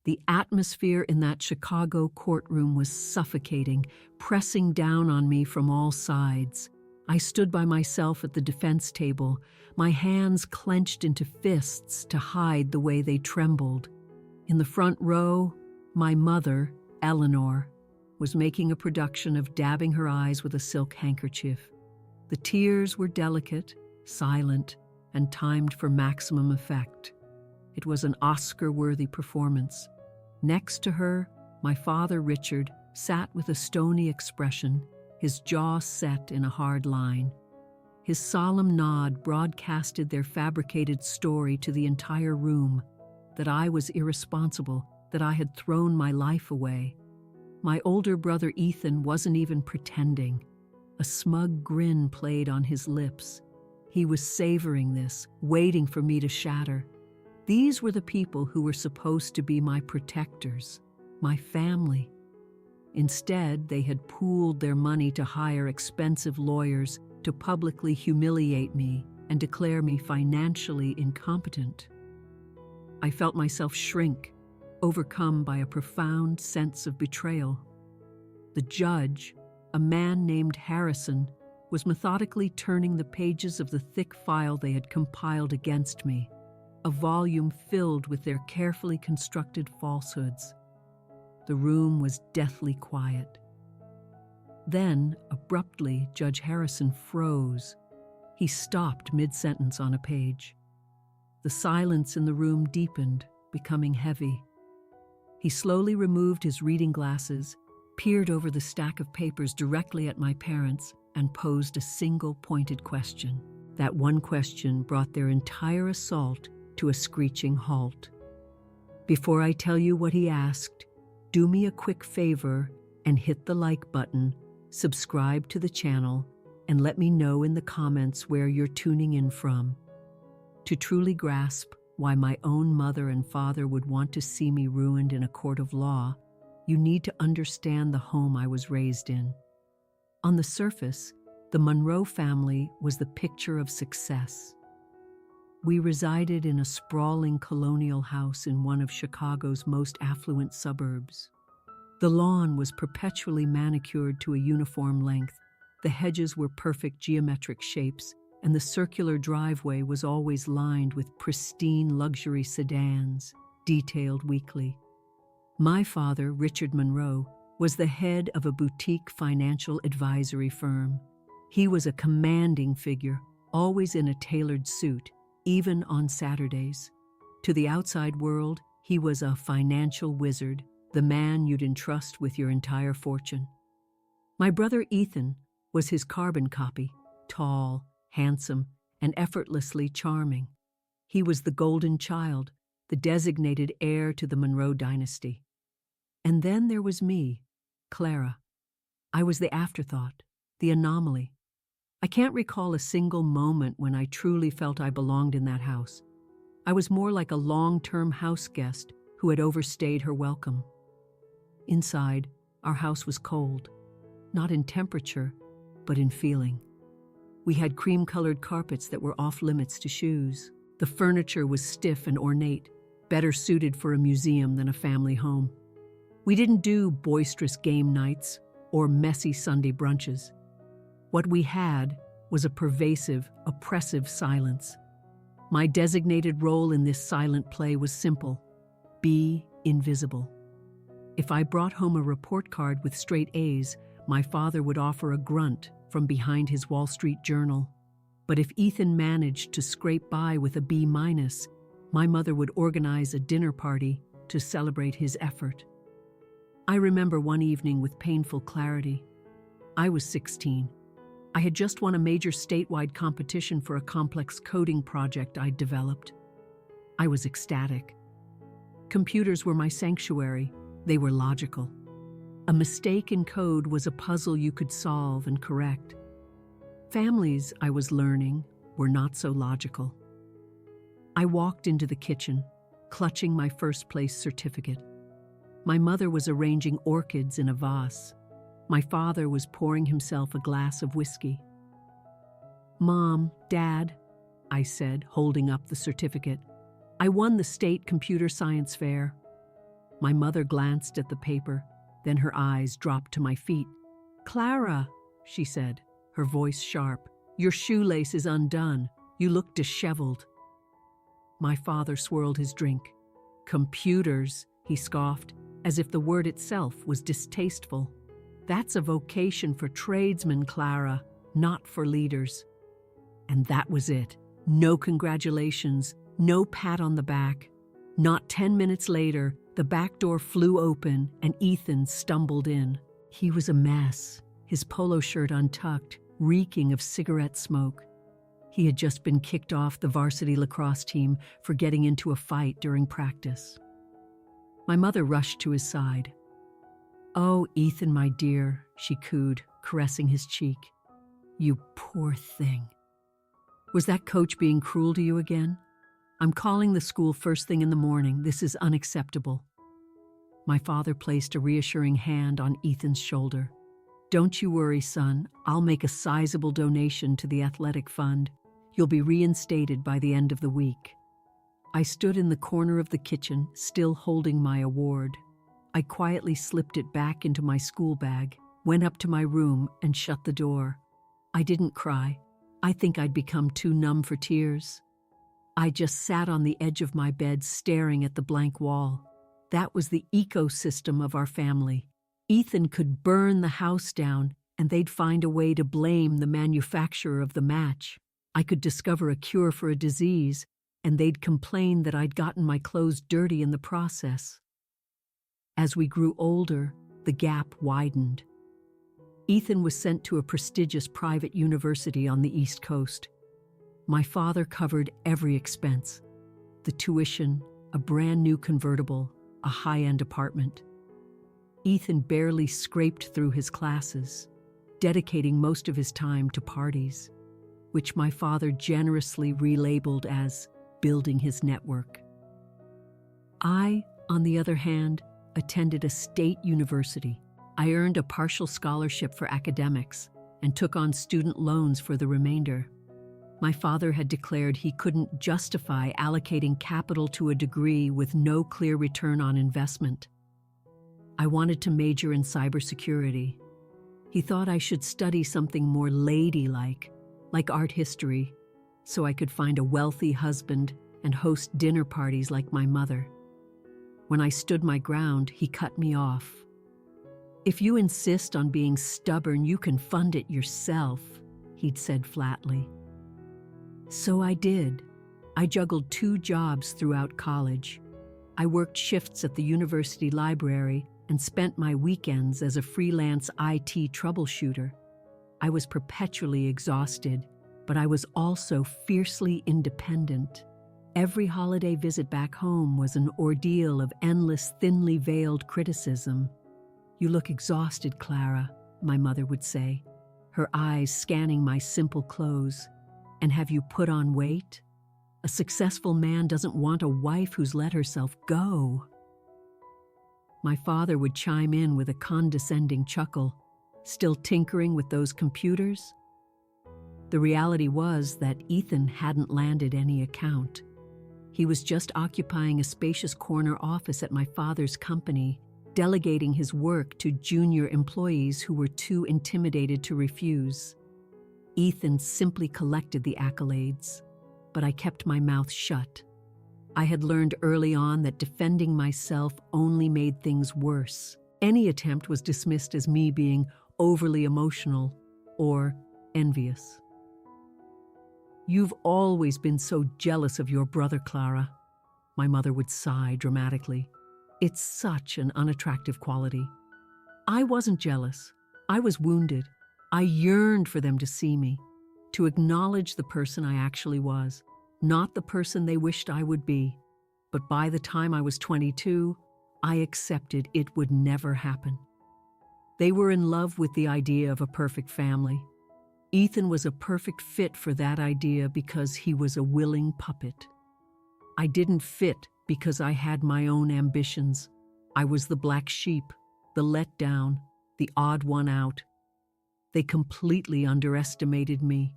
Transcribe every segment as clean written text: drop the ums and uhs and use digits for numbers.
The atmosphere in that Chicago courtroom was suffocating, pressing down on me from all sides. I stood by myself at the defense table, my hands clenched into fists to hide the way they trembled. In the front row, my mother, Eleanor, was making a production of dabbing her eyes with a silk handkerchief. The tears were delicate, silent, and timed for maximum effect. It was an Oscar-worthy performance. Next to her, my father, Richard, sat with a stony expression, his jaw set in a hard line. His solemn nod broadcasted their fabricated story to the entire room, that I was irresponsible, that I had thrown my life away. My older brother Ethan wasn't even pretending. A smug grin played on his lips. He was savoring this, waiting for me to shatter. These were the people who were supposed to be my protectors, my family. Instead, they had pooled their money to hire expensive lawyers to publicly humiliate me and declare me financially incompetent. I felt myself shrink, overcome by a profound sense of betrayal. The judge, a man named Harrison, was methodically turning the pages of the thick file they had compiled against me, a volume filled with their carefully constructed falsehoods. The room was deathly quiet. Then, abruptly, Judge Harrison froze. He stopped mid-sentence on a page. The silence in the room deepened, becoming heavy. He slowly removed his reading glasses, peered over the stack of papers directly at my parents, and posed a single pointed question. That one question brought their entire assault to a screeching halt. Before I tell you what he asked, do me a quick favor and hit the like button, subscribe to the channel, and let me know in the comments where you're tuning in from. To truly grasp why my own mother and father would want to see me ruined in a court of law, you need to understand the home I was raised in. On the surface, the Monroe family was the picture of success. We resided in a sprawling colonial house in one of Chicago's most affluent suburbs. The lawn was perpetually manicured to a uniform length, the hedges were perfect geometric shapes, and the circular driveway was always lined with pristine luxury sedans, detailed weekly. My father, Richard Monroe, was the head of a boutique financial advisory firm. He was a commanding figure, always in a tailored suit, even on Saturdays. To the outside world, he was a financial wizard, the man you'd entrust with your entire fortune. My brother Ethan was his carbon copy, tall, handsome, and effortlessly charming. He was the golden child, the designated heir to the Monroe dynasty. And then there was me, Clara. I was the afterthought, the anomaly. I can't recall a single moment when I truly felt I belonged in that house. I was more like a long-term house guest who had overstayed her welcome. Inside, our house was cold, not in temperature, but in feeling. We had cream-colored carpets that were off-limits to shoes. The furniture was stiff and ornate, better suited for a museum than a family home. We didn't do boisterous game nights or messy Sunday brunches. What we had was a pervasive, oppressive silence. My designated role in this silent play was simple: be invisible. If I brought home a report card with straight A's, my father would offer a grunt from behind his Wall Street Journal. But if Ethan managed to scrape by with a B-, my mother would organize a dinner party to celebrate his effort. I remember one evening with painful clarity. I was 16. I had just won a major statewide competition for a complex coding project I'd developed. I was ecstatic. Computers were my sanctuary. They were logical. A mistake in code was a puzzle you could solve and correct. Families, I was learning, were not so logical. I walked into the kitchen, clutching my first-place certificate. My mother was arranging orchids in a vase. My father was pouring himself a glass of whiskey. "Mom, Dad," I said, holding up the certificate, "I won the state computer science fair." My mother glanced at the paper, then her eyes dropped to my feet. "Clara," she said, her voice sharp, "your shoelace is undone. You look disheveled." My father swirled his drink. "Computers," he scoffed, as if the word itself was distasteful. "That's a vocation for tradesmen, Clara, not for leaders." And that was it. No congratulations, no pat on the back. Not 10 minutes later, the back door flew open and Ethan stumbled in. He was a mess, his polo shirt untucked, reeking of cigarette smoke. He had just been kicked off the varsity lacrosse team for getting into a fight during practice. My mother rushed to his side. "Oh, Ethan, my dear," she cooed, caressing his cheek. "You poor thing. Was that coach being cruel to you again? I'm calling the school first thing in the morning. This is unacceptable." My father placed a reassuring hand on Ethan's shoulder. "Don't you worry, son. I'll make a sizable donation to the athletic fund. You'll be reinstated by the end of the week." I stood in the corner of the kitchen, still holding my award. I quietly slipped it back into my school bag, went up to my room, and shut the door. I didn't cry. I think I'd become too numb for tears. I just sat on the edge of my bed staring at the blank wall. That was the ecosystem of our family. Ethan could burn the house down, and they'd find a way to blame the manufacturer of the match. I could discover a cure for a disease, and they'd complain that I'd gotten my clothes dirty in the process. As we grew older, the gap widened. Ethan was sent to a prestigious private university on the East Coast. My father covered every expense: the tuition, a brand new convertible, a high-end apartment. Ethan barely scraped through his classes, dedicating most of his time to parties, which my father generously relabeled as building his network. I, on the other hand, attended a state university. I earned a partial scholarship for academics and took on student loans for the remainder. My father had declared he couldn't justify allocating capital to a degree with no clear return on investment. I wanted to major in cybersecurity. He thought I should study something more ladylike, like art history, so I could find a wealthy husband and host dinner parties like my mother. When I stood my ground, he cut me off. "If you insist on being stubborn, you can fund it yourself," he'd said flatly. So I did. I juggled 2 jobs throughout college. I worked shifts at the university library and spent my weekends as a freelance IT troubleshooter. I was perpetually exhausted, but I was also fiercely independent. Every holiday visit back home was an ordeal of endless, thinly veiled criticism. "You look exhausted, Clara," my mother would say, her eyes scanning my simple clothes. "And have you put on weight? A successful man doesn't want a wife who's let herself go." My father would chime in with a condescending chuckle. "Still tinkering with those computers?" The reality was that Ethan hadn't landed any account. He was just occupying a spacious corner office at my father's company, delegating his work to junior employees who were too intimidated to refuse. Ethan simply collected the accolades, but I kept my mouth shut. I had learned early on that defending myself only made things worse. Any attempt was dismissed as me being overly emotional or envious. "You've always been so jealous of your brother, Clara," my mother would sigh dramatically. "It's such an unattractive quality." I wasn't jealous. I was wounded. I yearned for them to see me, to acknowledge the person I actually was, not the person they wished I would be. But by the time I was 22, I accepted it would never happen. They were in love with the idea of a perfect family. Ethan was a perfect fit for that idea because he was a willing puppet. I didn't fit because I had my own ambitions. I was the black sheep, the letdown, the odd one out. They completely underestimated me.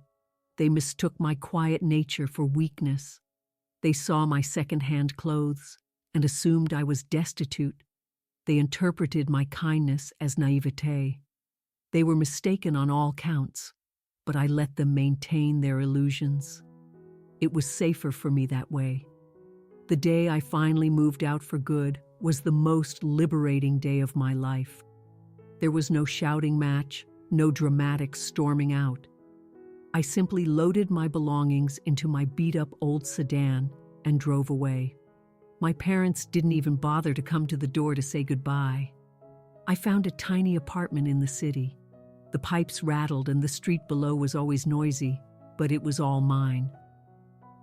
They mistook my quiet nature for weakness. They saw my second-hand clothes and assumed I was destitute They interpreted my kindness as naivete. They were mistaken on all counts, but I let them maintain their illusions. It was safer for me that way. The day I finally moved out for good was the most liberating day of my life. There was no shouting match, no dramatic storming out. I simply loaded my belongings into my beat-up old sedan and drove away. My parents didn't even bother to come to the door to say goodbye. I found a tiny apartment in the city. The pipes rattled and the street below was always noisy, but it was all mine.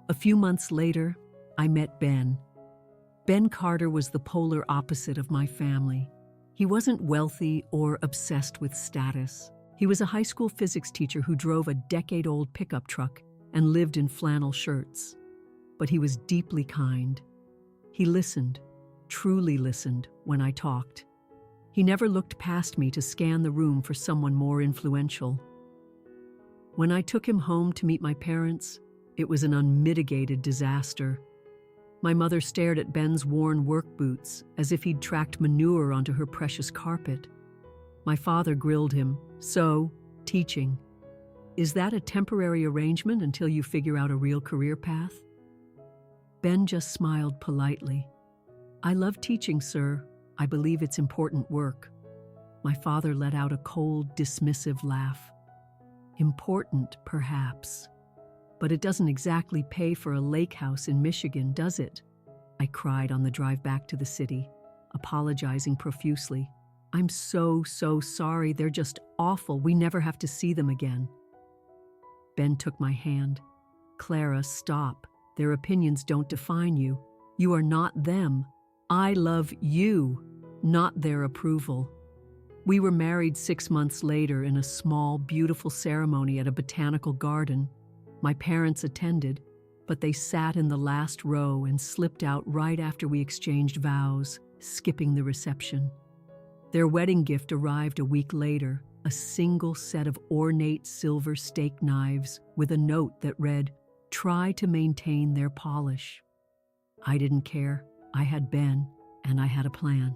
A few months later, I met Ben. Ben Carter was the polar opposite of my family. He wasn't wealthy or obsessed with status. He was a high school physics teacher who drove a decade-old pickup truck and lived in flannel shirts. But he was deeply kind. He listened, truly listened, when I talked. He never looked past me to scan the room for someone more influential. When I took him home to meet my parents, it was an unmitigated disaster. My mother stared at Ben's worn work boots as if he'd tracked manure onto her precious carpet. My father grilled him, "So, teaching. Is that a temporary arrangement until you figure out a real career path?" Ben just smiled politely. "I love teaching, sir. I believe it's important work." My father let out a cold, dismissive laugh. "Important, perhaps. But it doesn't exactly pay for a lake house in Michigan, does it?" I cried on the drive back to the city, apologizing profusely. "I'm so sorry. They're just awful. We never have to see them again." Ben took my hand. "Clara, stop. Their opinions don't define you. You are not them. I love you, not their approval." We were married 6 months later in a small, beautiful ceremony at a botanical garden. My parents attended, but they sat in the last row and slipped out right after we exchanged vows, skipping the reception. Their wedding gift arrived a week later, a single set of ornate silver steak knives with a note that read, "Try to maintain their polish." I didn't care. I had Ben, and I had a plan.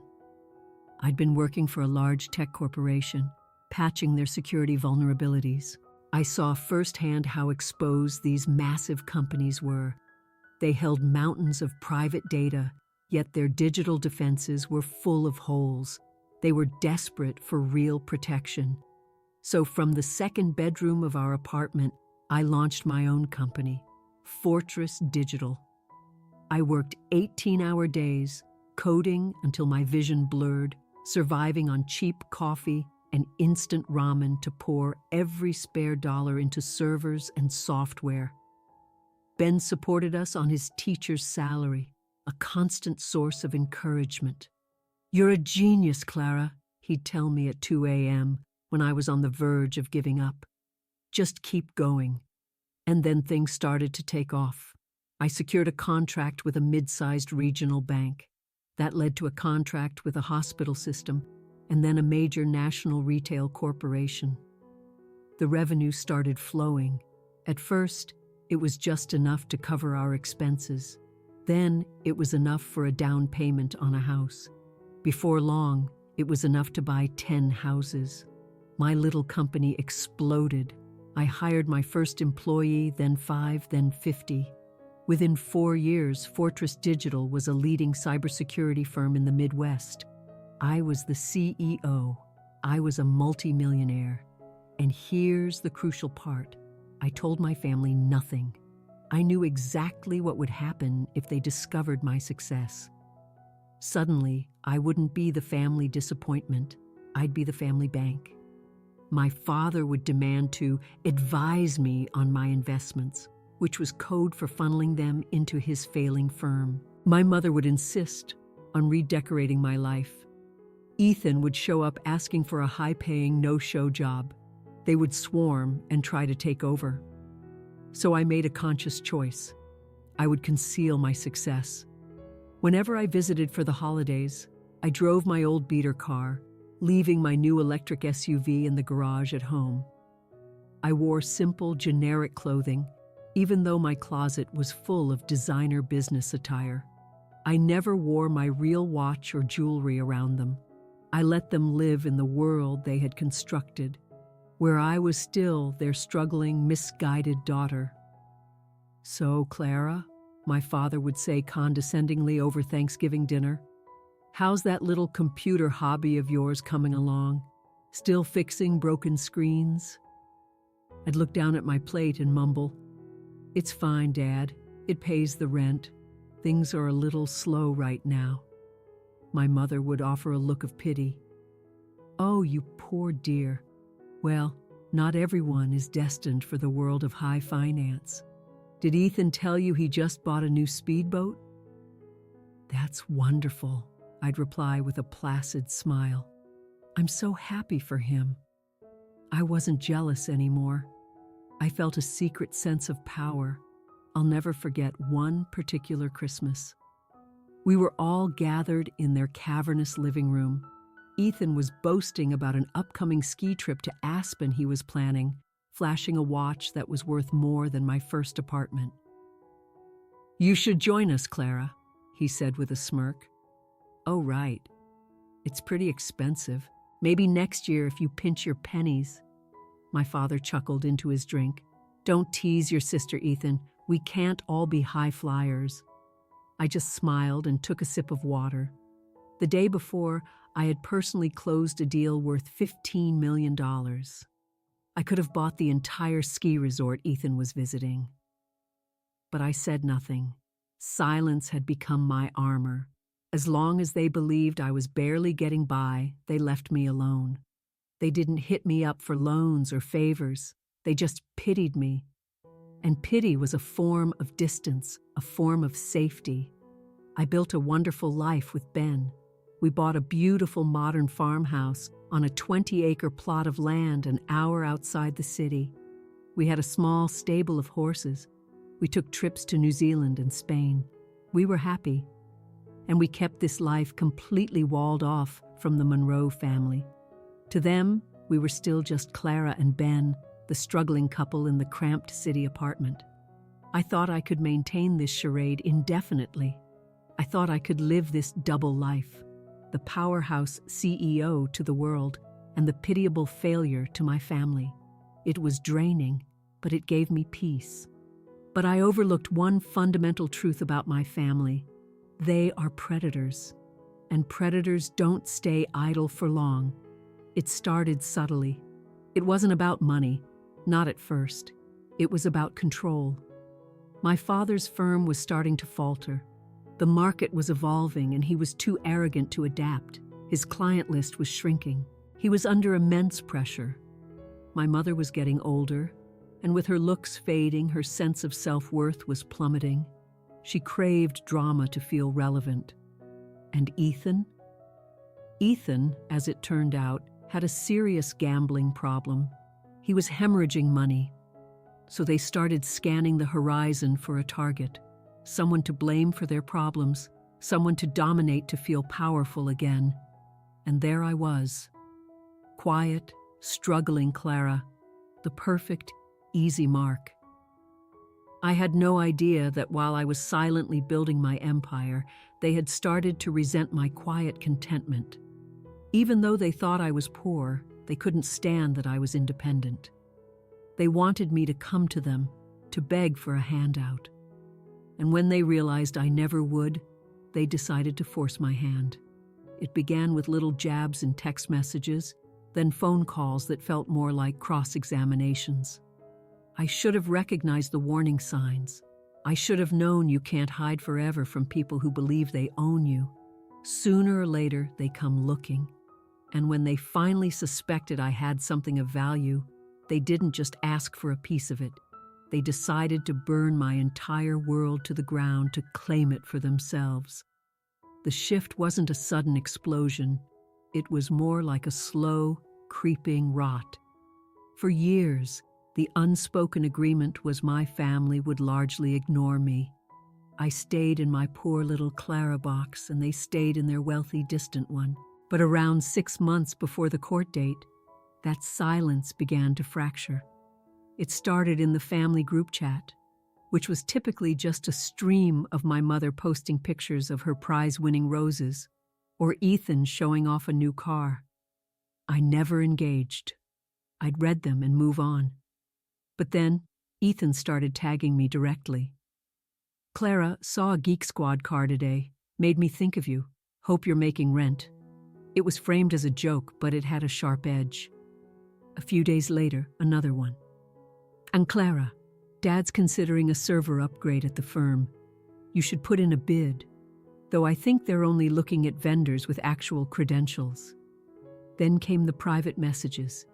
I'd been working for a large tech corporation, patching their security vulnerabilities. I saw firsthand how exposed these massive companies were. They held mountains of private data, yet their digital defenses were full of holes. They were desperate for real protection. So from the second bedroom of our apartment, I launched my own company, Fortress Digital. I worked 18-hour days, coding until my vision blurred, surviving on cheap coffee and instant ramen to pour every spare dollar into servers and software. Ben supported us on his teacher's salary, a constant source of encouragement. "You're a genius, Clara," he'd tell me at 2 a.m. when I was on the verge of giving up. "Just keep going." And then things started to take off. I secured a contract with a mid-sized regional bank. That led to a contract with a hospital system, and then a major national retail corporation. The revenue started flowing. At first, it was just enough to cover our expenses. Then, it was enough for a down payment on a house. Before long, it was enough to buy 10 houses. My little company exploded. I hired my first employee, then 5, then 50. Within 4 years, Fortress Digital was a leading cybersecurity firm in the Midwest. I was the CEO. I was a multimillionaire. And here's the crucial part. I told my family nothing. I knew exactly what would happen if they discovered my success. Suddenly, I wouldn't be the family disappointment. I'd be the family bank. My father would demand to advise me on my investments, which was code for funneling them into his failing firm. My mother would insist on redecorating my life. Ethan would show up asking for a high-paying, no-show job. They would swarm and try to take over. So I made a conscious choice. I would conceal my success. Whenever I visited for the holidays, I drove my old beater car, leaving my new electric SUV in the garage at home. I wore simple, generic clothing, even though my closet was full of designer business attire. I never wore my real watch or jewelry around them. I let them live in the world they had constructed, where I was still their struggling, misguided daughter. "So, Clara," my father would say condescendingly over Thanksgiving dinner, "how's that little computer hobby of yours coming along? Still fixing broken screens?" I'd look down at my plate and mumble, "It's fine, Dad. It pays the rent. Things are a little slow right now." My mother would offer a look of pity. "Oh, you poor dear. Well, not everyone is destined for the world of high finance. Did Ethan tell you he just bought a new speedboat?" "That's wonderful," I'd reply with a placid smile. "I'm so happy for him." I wasn't jealous anymore. I felt a secret sense of power. I'll never forget one particular Christmas. We were all gathered in their cavernous living room. Ethan was boasting about an upcoming ski trip to Aspen he was planning, flashing a watch that was worth more than my first apartment. "You should join us, Clara," he said with a smirk. "Oh, right. It's pretty expensive. Maybe next year if you pinch your pennies." My father chuckled into his drink. "Don't tease your sister, Ethan. We can't all be high flyers." I just smiled and took a sip of water. The day before, I had personally closed a deal worth $15 million. I could have bought the entire ski resort Ethan was visiting. But I said nothing. Silence had become my armor. As long as they believed I was barely getting by, they left me alone. They didn't hit me up for loans or favors. They just pitied me. And pity was a form of distance, a form of safety. I built a wonderful life with Ben. We bought a beautiful modern farmhouse on a 20-acre plot of land an hour outside the city. We had a small stable of horses. We took trips to New Zealand and Spain. We were happy. And we kept this life completely walled off from the Monroe family. To them, we were still just Clara and Ben, the struggling couple in the cramped city apartment. I thought I could maintain this charade indefinitely. I thought I could live this double life, the powerhouse CEO to the world and the pitiable failure to my family. It was draining, but it gave me peace. But I overlooked one fundamental truth about my family. They are predators, and predators don't stay idle for long. It started subtly. It wasn't about money. Not at first. It was about control. My father's firm was starting to falter. The market was evolving and he was too arrogant to adapt. His client list was shrinking. He was under immense pressure. My mother was getting older, and with her looks fading, her sense of self-worth was plummeting. She craved drama to feel relevant. And Ethan? Ethan, as it turned out, had a serious gambling problem. He was hemorrhaging money. So they started scanning the horizon for a target, someone to blame for their problems, someone to dominate to feel powerful again. And there I was. Quiet, struggling Clara, the perfect, easy mark. I had no idea that while I was silently building my empire, they had started to resent my quiet contentment. Even though they thought I was poor, they couldn't stand that I was independent. They wanted me to come to them, to beg for a handout. And when they realized I never would, they decided to force my hand. It began with little jabs in text messages, then phone calls that felt more like cross-examinations. I should have recognized the warning signs. I should have known you can't hide forever from people who believe they own you. Sooner or later, they come looking. And when they finally suspected I had something of value, they didn't just ask for a piece of it. They decided to burn my entire world to the ground to claim it for themselves. The shift wasn't a sudden explosion. It was more like a slow, creeping rot. For years, the unspoken agreement was my family would largely ignore me. I stayed in my poor little Clara box, and they stayed in their wealthy, distant one. But around 6 months before the court date, that silence began to fracture. It started in the family group chat. which was typically just a stream of my mother posting pictures of her prize-winning roses, or Ethan showing off a new car. I never engaged. I'd read them and move on. But then, Ethan started tagging me directly. "Clara, saw a Geek Squad car today. Made me think of you. Hope you're making rent." It was framed as a joke, but it had a sharp edge. A few days later, another one. "And Clara, Dad's considering a server upgrade at the firm. You should put in a bid, though I think they're only looking at vendors with actual credentials." Then came the private messages.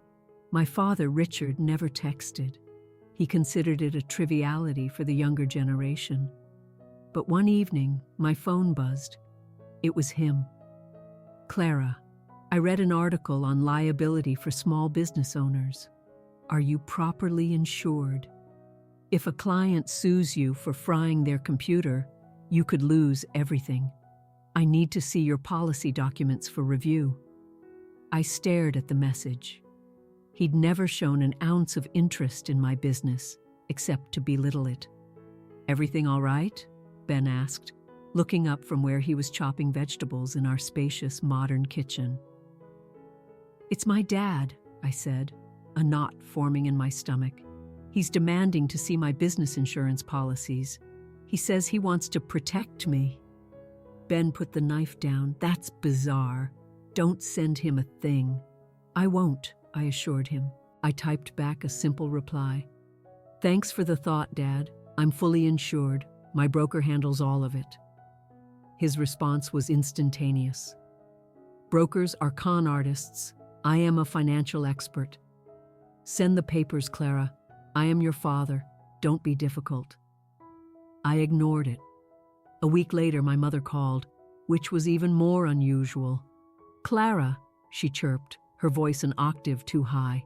My father, Richard, never texted. He considered it a triviality for the younger generation. But one evening, my phone buzzed. It was him. "Clara, I read an article on liability for small business owners. Are you properly insured? If a client sues you for frying their computer, you could lose everything. I need to see your policy documents for review." I stared at the message. He'd never shown an ounce of interest in my business, except to belittle it. "Everything all right?" Ben asked, looking up from where he was chopping vegetables in our spacious, modern kitchen. "It's my dad," I said, a knot forming in my stomach. "He's demanding to see my business insurance policies. He says he wants to protect me." Ben put the knife down. "That's bizarre. Don't send him a thing." "I won't," I assured him. I typed back a simple reply. "Thanks for the thought, Dad. I'm fully insured. My broker handles all of it." His response was instantaneous. "Brokers are con artists. I am a financial expert. Send the papers, Clara. I am your father. Don't be difficult." I ignored it. A week later, my mother called, which was even more unusual. "Clara," she chirped, her voice an octave too high.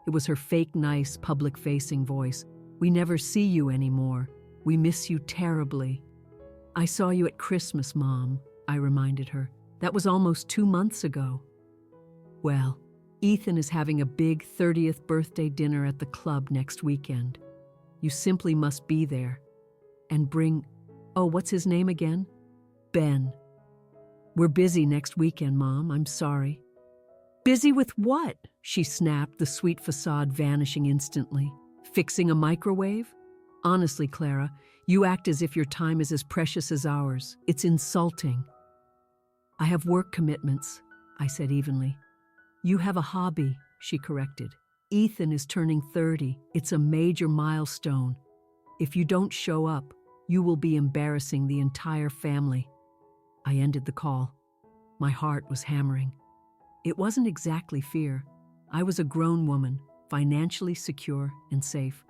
It was her fake, nice, public-facing voice. "We never see you anymore. We miss you terribly." "I saw you at Christmas, Mom," I reminded her. "That was almost 2 months ago." "Well, Ethan is having a big 30th birthday dinner at the club next weekend. You simply must be there. And bring, what's his name again? Ben." "We're busy next weekend, Mom. I'm sorry." "Busy with what?" she snapped, the sweet facade vanishing instantly. "Fixing a microwave? Honestly, Clara, you act as if your time is as precious as ours. It's insulting." "I have work commitments," I said evenly. "You have a hobby," she corrected. "Ethan is turning 30. It's a major milestone. If you don't show up, you will be embarrassing the entire family." I ended the call. My heart was hammering. It wasn't exactly fear. I was a grown woman, financially secure and safe.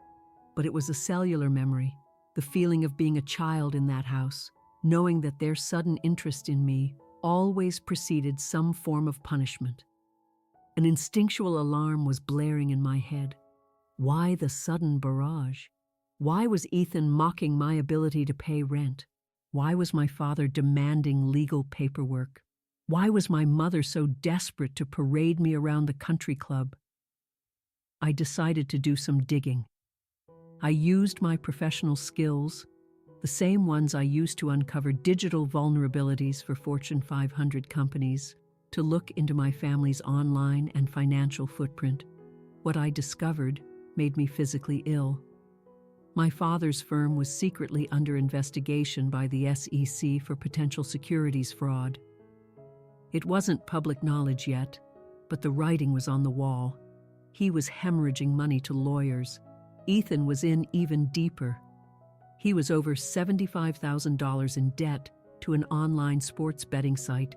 But it was a cellular memory, the feeling of being a child in that house, knowing that their sudden interest in me always preceded some form of punishment. An instinctual alarm was blaring in my head. Why the sudden barrage? Why was Ethan mocking my ability to pay rent? Why was my father demanding legal paperwork? Why was my mother so desperate to parade me around the country club? I decided to do some digging. I used my professional skills, the same ones I used to uncover digital vulnerabilities for Fortune 500 companies, to look into my family's online and financial footprint. What I discovered made me physically ill. My father's firm was secretly under investigation by the SEC for potential securities fraud. It wasn't public knowledge yet, but the writing was on the wall. He was hemorrhaging money to lawyers. Ethan was in even deeper. He was over $75,000 in debt to an online sports betting site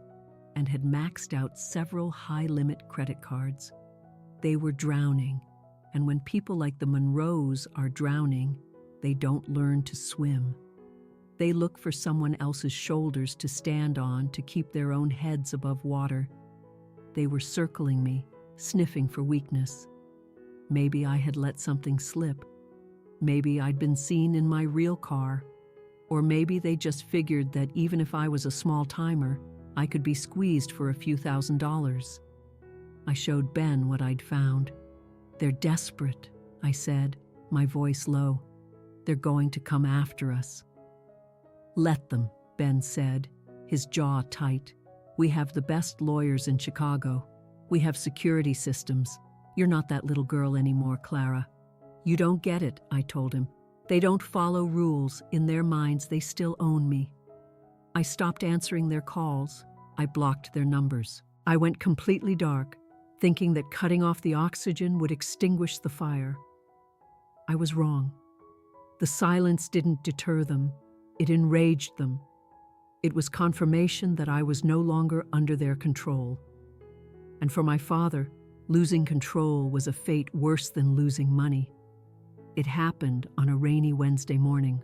and had maxed out several high-limit credit cards. They were drowning, and when people like the Monroes are drowning, they don't learn to swim. They look for someone else's shoulders to stand on to keep their own heads above water. They were circling me, sniffing for weakness. Maybe I had let something slip. Maybe I'd been seen in my real car. Or maybe they just figured that even if I was a small-timer, I could be squeezed for a few $1,000s. I showed Ben what I'd found. "They're desperate," I said, my voice low. They're going to come after us." "Let them," Ben said, his jaw tight. "We have the best lawyers in Chicago. We have security systems. You're not that little girl anymore, Clara." "You don't get it," I told him. "They don't follow rules. In their minds, they still own me." I stopped answering their calls. I blocked their numbers. I went completely dark, thinking that cutting off the oxygen would extinguish the fire. I was wrong. The silence didn't deter them. It enraged them. It was confirmation that I was no longer under their control. And for my father, losing control was a fate worse than losing money. It happened on a rainy Wednesday morning.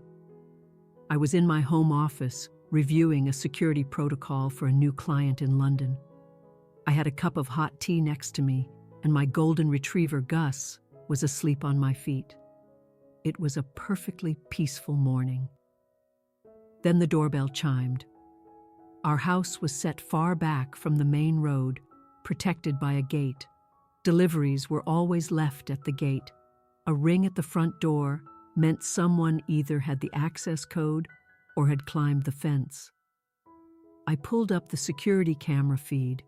I was in my home office, reviewing a security protocol for a new client in London. I had a cup of hot tea next to me, and my golden retriever, Gus, was asleep on my feet. It was a perfectly peaceful morning. Then the doorbell chimed. Our house was set far back from the main road, protected by a gate. Deliveries were always left at the gate. A ring at the front door meant someone either had the access code or had climbed the fence. I pulled up the security camera feed.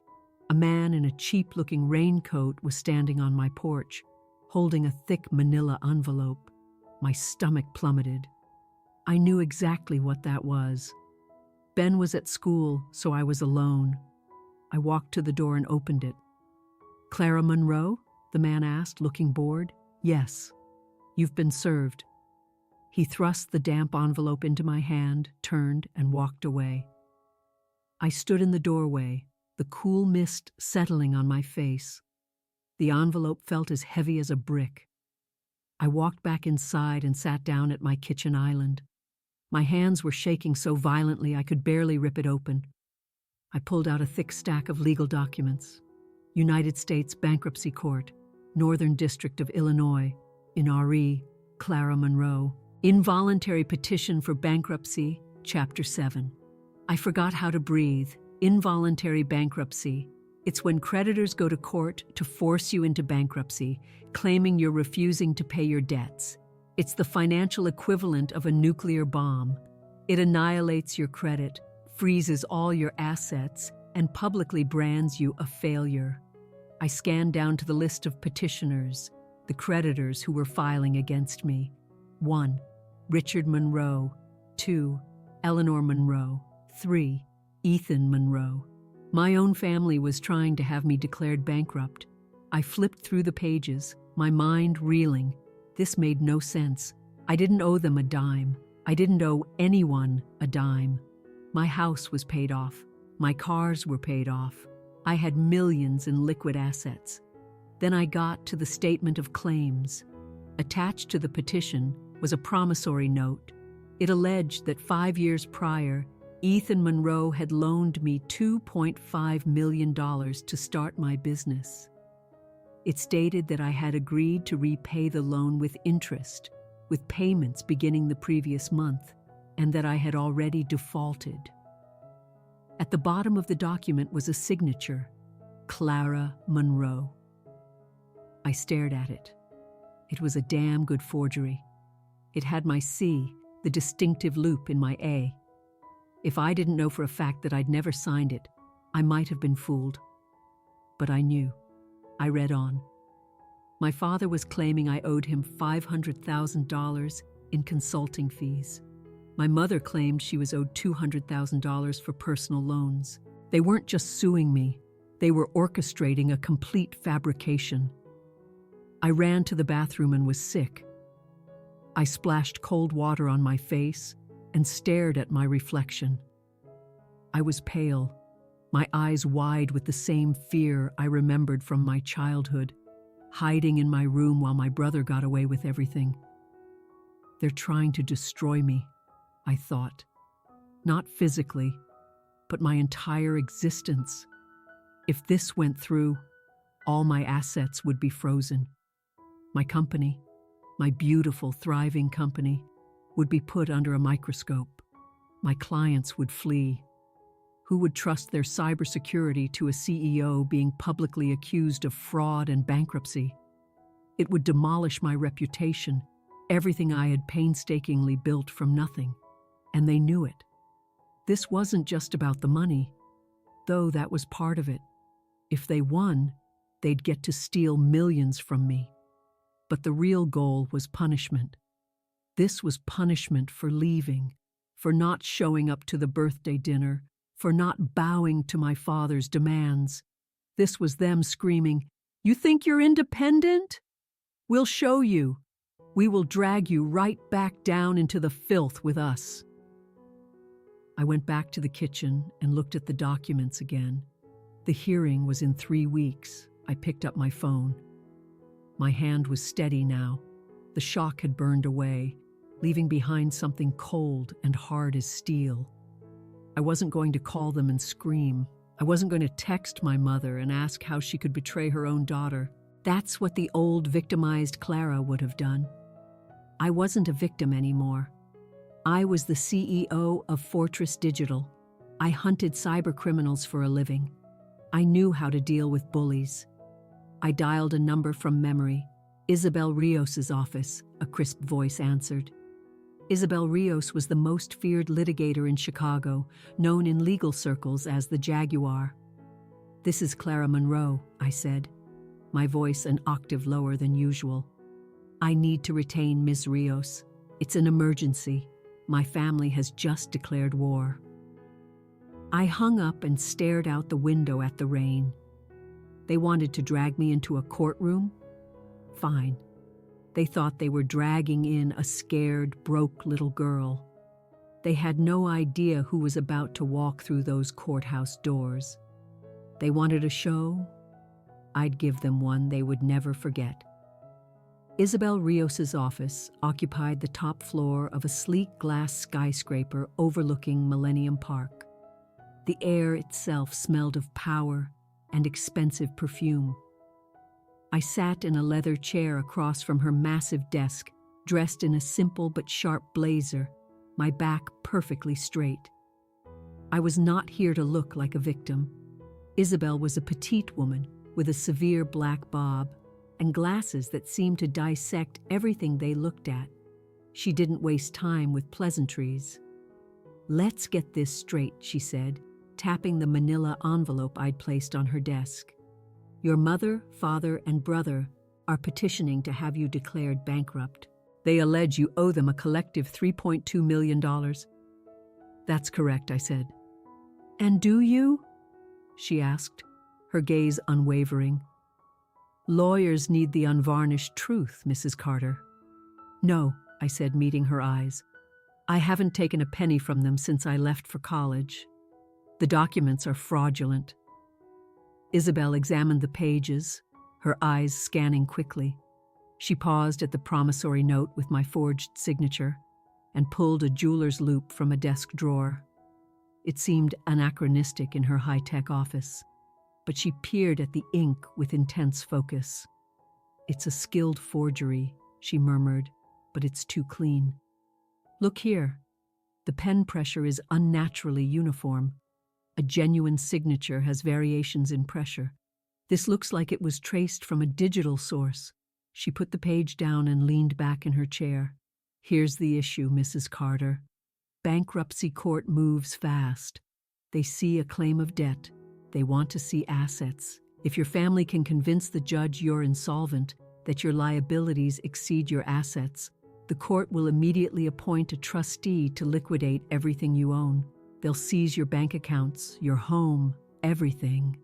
A man in a cheap-looking raincoat was standing on my porch, holding a thick manila envelope. My stomach plummeted. I knew exactly what that was. Ben was at school, so I was alone. I walked to the door and opened it. "Clara Monroe?" the man asked, looking bored. "Yes. You've been served." He thrust the damp envelope into my hand, turned, and walked away. I stood in the doorway, the cool mist settling on my face. The envelope felt as heavy as a brick. I walked back inside and sat down at my kitchen island. My hands were shaking so violently I could barely rip it open. I pulled out a thick stack of legal documents. United States Bankruptcy Court, Northern District of Illinois, in R.E., Clara Monroe. Involuntary Petition for Bankruptcy, Chapter 7. I forgot how to breathe. Involuntary bankruptcy. It's when creditors go to court to force you into bankruptcy, claiming you're refusing to pay your debts. It's the financial equivalent of a nuclear bomb. It annihilates your credit, freezes all your assets, and publicly brands you a failure. I scanned down to the list of petitioners, the creditors who were filing against me. 1. Richard Monroe. 2. Eleanor Monroe. 3. Ethan Monroe. My own family was trying to have me declared bankrupt. I flipped through the pages, my mind reeling. This made no sense. I didn't owe them a dime. I didn't owe anyone a dime. My house was paid off. My cars were paid off. I had millions in liquid assets. Then I got to the statement of claims. Attached to the petition was a promissory note. It alleged that 5 years prior, Ethan Monroe had loaned me $2.5 million to start my business. It stated that I had agreed to repay the loan with interest, with payments beginning the previous month, and that I had already defaulted. At the bottom of the document was a signature, Clara Monroe. I stared at it. It was a damn good forgery. It had my C, the distinctive loop in my A. If I didn't know for a fact that I'd never signed it, I might have been fooled. But I knew. I read on. My father was claiming I owed him $500,000 in consulting fees. My mother claimed she was owed $200,000 for personal loans. They weren't just suing me. They were orchestrating a complete fabrication. I ran to the bathroom and was sick. I splashed cold water on my face and stared at my reflection. I was pale, my eyes wide with the same fear I remembered from my childhood, hiding in my room while my brother got away with everything. They're trying to destroy me, I thought. Not physically, but my entire existence. If this went through, all my assets would be frozen. My company, my beautiful, thriving company, would be put under a microscope. My clients would flee. Who would trust their cybersecurity to a CEO being publicly accused of fraud and bankruptcy? It would demolish my reputation, everything I had painstakingly built from nothing, and they knew it. This wasn't just about the money, though that was part of it. If they won, they'd get to steal millions from me. But the real goal was punishment. This was punishment for leaving, for not showing up to the birthday dinner, for not bowing to my father's demands. This was them screaming, "You think you're independent? We'll show you. We will drag you right back down into the filth with us." I went back to the kitchen and looked at the documents again. The hearing was in 3 weeks. I picked up my phone. My hand was steady now. The shock had burned away, leaving behind something cold and hard as steel. I wasn't going to call them and scream. I wasn't going to text my mother and ask how she could betray her own daughter. That's what the old victimized Clara would have done. I wasn't a victim anymore. I was the CEO of Fortress Digital. I hunted cybercriminals for a living. I knew how to deal with bullies. I dialed a number from memory. Isabel Rios's office, a crisp voice answered. Isabel Rios was the most feared litigator in Chicago, known in legal circles as the Jaguar. "This is Clara Monroe," I said, my voice an octave lower than usual. "I need to retain Ms. Rios. It's an emergency. My family has just declared war." I hung up and stared out the window at the rain. They wanted to drag me into a courtroom? Fine. They thought they were dragging in a scared, broke little girl. They had no idea who was about to walk through those courthouse doors. They wanted a show? I'd give them one they would never forget. Isabel Rios's office occupied the top floor of a sleek glass skyscraper overlooking Millennium Park. The air itself smelled of power and expensive perfume. I sat in a leather chair across from her massive desk, dressed in a simple but sharp blazer, my back perfectly straight. I was not here to look like a victim. Isabel was a petite woman with a severe black bob and glasses that seemed to dissect everything they looked at. She didn't waste time with pleasantries. "Let's get this straight," she said, tapping the manila envelope I'd placed on her desk. "Your mother, father, and brother are petitioning to have you declared bankrupt. They allege you owe them a collective $3.2 million. "That's correct," I said. "And do you?" she asked, her gaze unwavering. "Lawyers need the unvarnished truth, Mrs. Carter." "No," I said, meeting her eyes. "I haven't taken a penny from them since I left for college. The documents are fraudulent." Isabel examined the pages, her eyes scanning quickly. She paused at the promissory note with my forged signature and pulled a jeweler's loop from a desk drawer. It seemed anachronistic in her high-tech office, but she peered at the ink with intense focus. "It's a skilled forgery," she murmured, "but it's too clean. Look here. The pen pressure is unnaturally uniform. A genuine signature has variations in pressure. This looks like it was traced from a digital source." She put the page down and leaned back in her chair. "Here's the issue, Mrs. Carter. Bankruptcy court moves fast. They see a claim of debt. They want to see assets. If your family can convince the judge you're insolvent, that your liabilities exceed your assets, the court will immediately appoint a trustee to liquidate everything you own. They'll seize your bank accounts, your home, everything."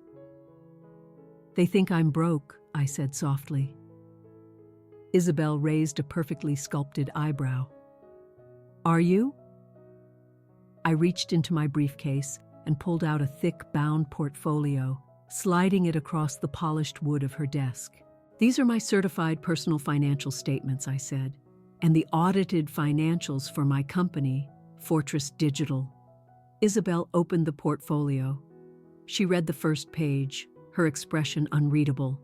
"They think I'm broke," I said softly. Isabel raised a perfectly sculpted eyebrow. "Are you?" I reached into my briefcase and pulled out a thick, bound portfolio, sliding it across the polished wood of her desk. "These are my certified personal financial statements," I said, "and the audited financials for my company, Fortress Digital." Isabel opened the portfolio. She read the first page, her expression unreadable.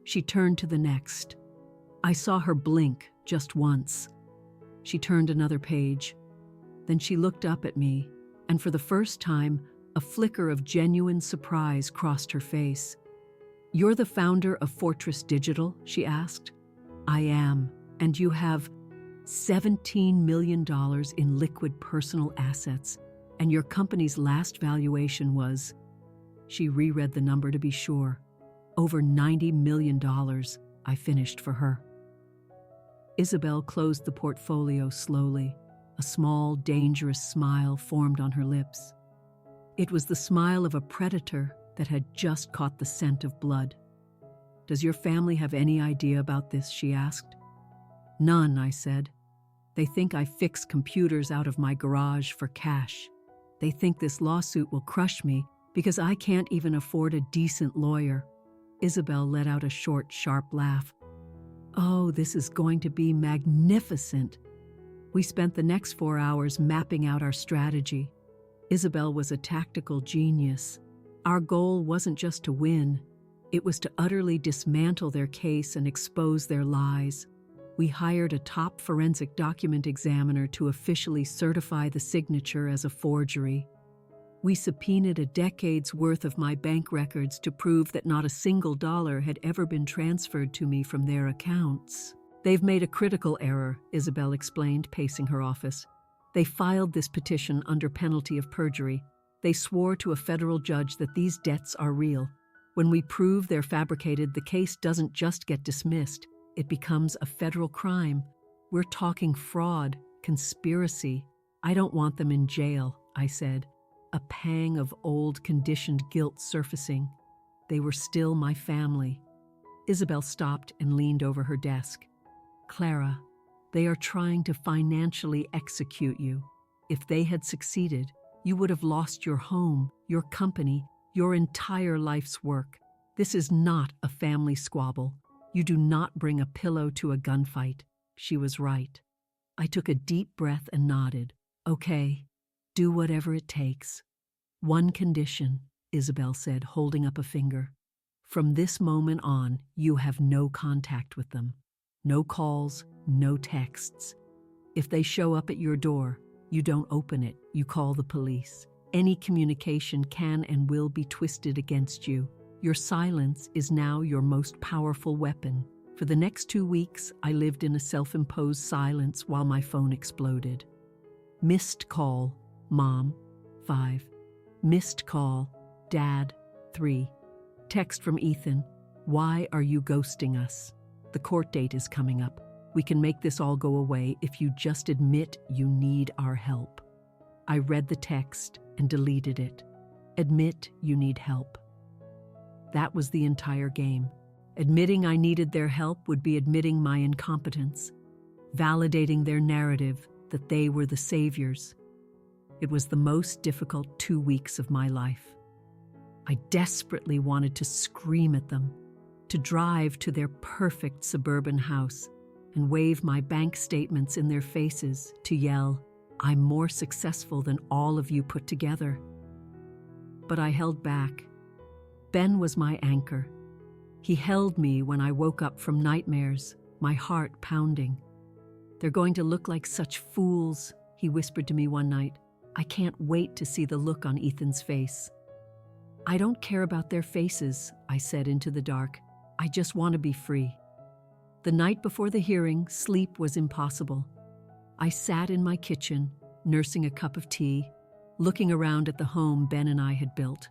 She turned to the next. I saw her blink just once. She turned another page. Then she looked up at me, and for the first time, a flicker of genuine surprise crossed her face. "You're the founder of Fortress Digital?" she asked. "I am. And you have..." $17 million in liquid personal assets, and your company's last valuation was, she reread the number to be sure, over $90 million, I finished for her. Isabel closed the portfolio slowly. A small, dangerous smile formed on her lips. It was the smile of a predator that had just caught the scent of blood. Does your family have any idea about this? She asked. None, I said. They think I fix computers out of my garage for cash. They think this lawsuit will crush me because I can't even afford a decent lawyer. Isabel let out a short, sharp laugh. Oh, this is going to be magnificent. We spent the next 4 hours mapping out our strategy. Isabel was a tactical genius. Our goal wasn't just to win. It was to utterly dismantle their case and expose their lies. We hired a top forensic document examiner to officially certify the signature as a forgery. We subpoenaed a decade's worth of my bank records to prove that not a single dollar had ever been transferred to me from their accounts. They've made a critical error, Isabel explained, pacing her office. They filed this petition under penalty of perjury. They swore to a federal judge that these debts are real. When we prove they're fabricated, the case doesn't just get dismissed. It becomes a federal crime. We're talking fraud, conspiracy. I don't want them in jail, I said, a pang of old conditioned guilt surfacing. They were still my family. Isabel stopped and leaned over her desk. Clara, they are trying to financially execute you. If they had succeeded, you would have lost your home, your company, your entire life's work. This is not a family squabble. You do not bring a pillow to a gunfight. She was right. I took a deep breath and nodded. Okay, do whatever it takes. One condition, Isabel said, holding up a finger. From this moment on, you have no contact with them. No calls, no texts. If they show up at your door, you don't open it, you call the police. Any communication can and will be twisted against you. Your silence is now your most powerful weapon. For the next 2 weeks, I lived in a self-imposed silence while my phone exploded. Missed call, Mom, 5. Missed call, Dad, 3. Text from Ethan, why are you ghosting us? The court date is coming up. We can make this all go away if you just admit you need our help. I read the text and deleted it. Admit you need help. That was the entire game. Admitting I needed their help would be admitting my incompetence, validating their narrative that they were the saviors. It was the most difficult 2 weeks of my life. I desperately wanted to scream at them, to drive to their perfect suburban house and wave my bank statements in their faces, to yell, I'm more successful than all of you put together. But I held back. Ben was my anchor. He held me when I woke up from nightmares, my heart pounding. They're going to look like such fools, he whispered to me one night. I can't wait to see the look on Ethan's face. I don't care about their faces, I said into the dark. I just want to be free. The night before the hearing, sleep was impossible. I sat in my kitchen, nursing a cup of tea, looking around at the home Ben and I had built.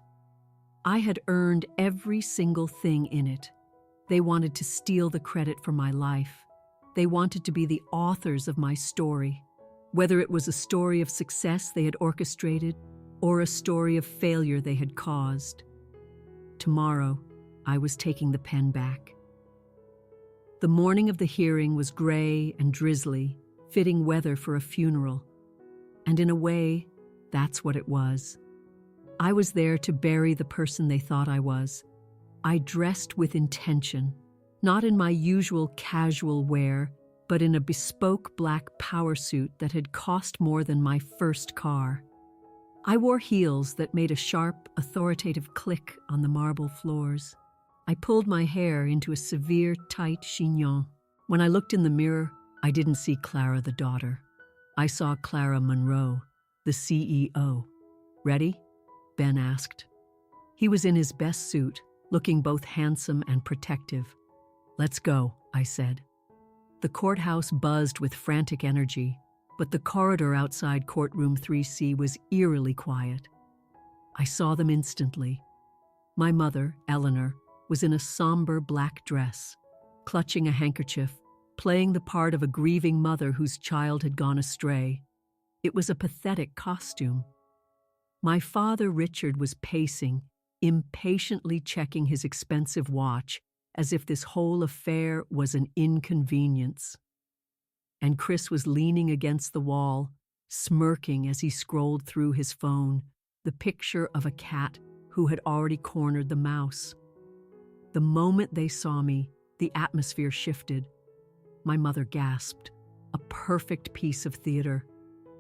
I had earned every single thing in it. They wanted to steal the credit for my life. They wanted to be the authors of my story, whether it was a story of success they had orchestrated or a story of failure they had caused. Tomorrow, I was taking the pen back. The morning of the hearing was gray and drizzly, fitting weather for a funeral. And in a way, that's what it was. I was there to bury the person they thought I was. I dressed with intention, not in my usual casual wear, but in a bespoke black power suit that had cost more than my first car. I wore heels that made a sharp, authoritative click on the marble floors. I pulled my hair into a severe, tight chignon. When I looked in the mirror, I didn't see Clara the daughter. I saw Clara Monroe, the CEO. Ready? Ben asked. He was in his best suit, looking both handsome and protective. Let's go, I said. The courthouse buzzed with frantic energy, but the corridor outside courtroom 3C was eerily quiet. I saw them instantly. My mother, Eleanor, was in a somber black dress, clutching a handkerchief, playing the part of a grieving mother whose child had gone astray. It was a pathetic costume. My father, Richard, was pacing, impatiently checking his expensive watch, as if this whole affair was an inconvenience. And Chris was leaning against the wall, smirking as he scrolled through his phone, the picture of a cat who had already cornered the mouse. The moment they saw me, the atmosphere shifted. My mother gasped. A perfect piece of theater.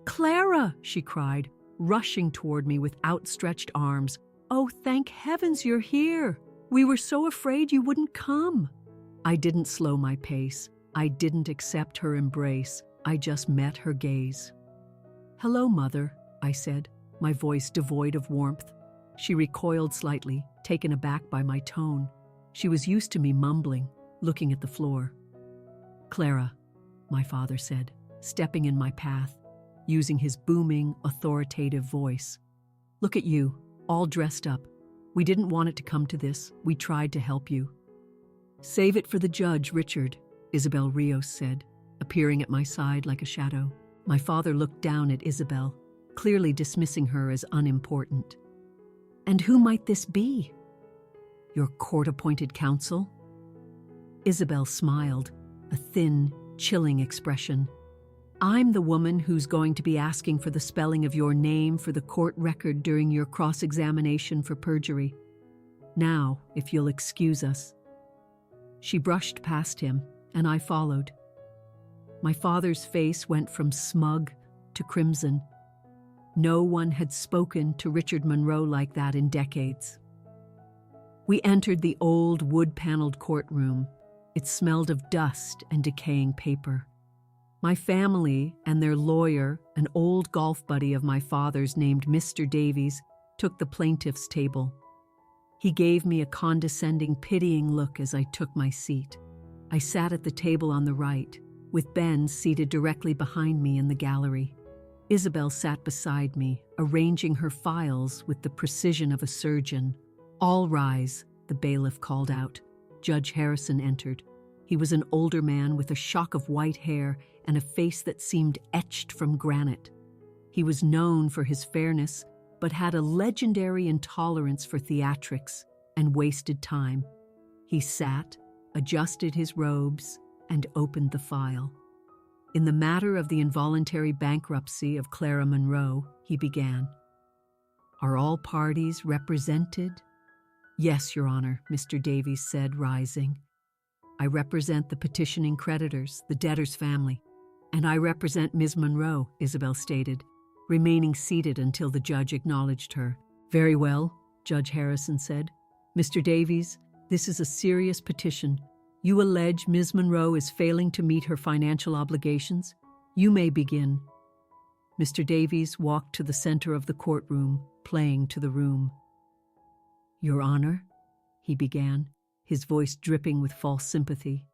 "Clara!" she cried, rushing toward me with outstretched arms. "Oh, thank heavens you're here! We were so afraid you wouldn't come." I didn't slow my pace. I didn't accept her embrace. I just met her gaze. "Hello, Mother," I said, my voice devoid of warmth. She recoiled slightly, taken aback by my tone. She was used to me mumbling, looking at the floor. "Clara," my father said, stepping in my path, using his booming, authoritative voice. "Look at you, all dressed up. We didn't want it to come to this. We tried to help you." "Save it for the judge, Richard," Isabel Rios said, appearing at my side like a shadow. My father looked down at Isabel, clearly dismissing her as unimportant. "And who might this be?" "Your court-appointed counsel?" Isabel smiled, a thin, chilling expression. "I'm the woman who's going to be asking for the spelling of your name for the court record during your cross-examination for perjury. Now, if you'll excuse us." She brushed past him, and I followed. My father's face went from smug to crimson. No one had spoken to Richard Monroe like that in decades. We entered the old wood-paneled courtroom. It smelled of dust and decaying paper. My family and their lawyer, an old golf buddy of my father's named Mr. Davies, took the plaintiff's table. He gave me a condescending, pitying look as I took my seat. I sat at the table on the right, with Ben seated directly behind me in the gallery. Isabel sat beside me, arranging her files with the precision of a surgeon. "All rise," the bailiff called out. Judge Harrison entered. He was an older man with a shock of white hair and a face that seemed etched from granite. He was known for his fairness, but had a legendary intolerance for theatrics and wasted time. He sat, adjusted his robes, and opened the file. "In the matter of the involuntary bankruptcy of Clara Monroe," he began. "Are all parties represented?" "Yes, Your Honor," Mr. Davies said, rising. "I represent the petitioning creditors, the debtor's family. And I represent Ms. Monroe," Isabel stated, remaining seated until the judge acknowledged her. "Very well," Judge Harrison said. "Mr. Davies, this is a serious petition. You allege Ms. Monroe is failing to meet her financial obligations. You may begin." Mr. Davies walked to the center of the courtroom, playing to the room. "Your Honor," he began, his voice dripping with false sympathy.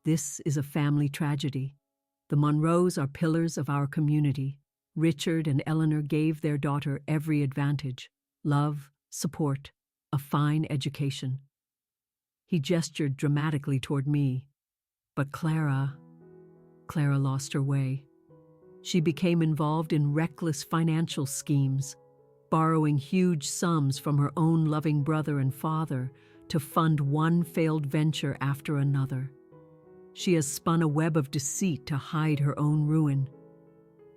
"This is a family tragedy. The Monroes are pillars of our community. Richard and Eleanor gave their daughter every advantage: love, support, a fine education." He gestured dramatically toward me. "But Clara lost her way. She became involved in reckless financial schemes, borrowing huge sums from her own loving brother and father to fund one failed venture after another. She has spun a web of deceit to hide her own ruin."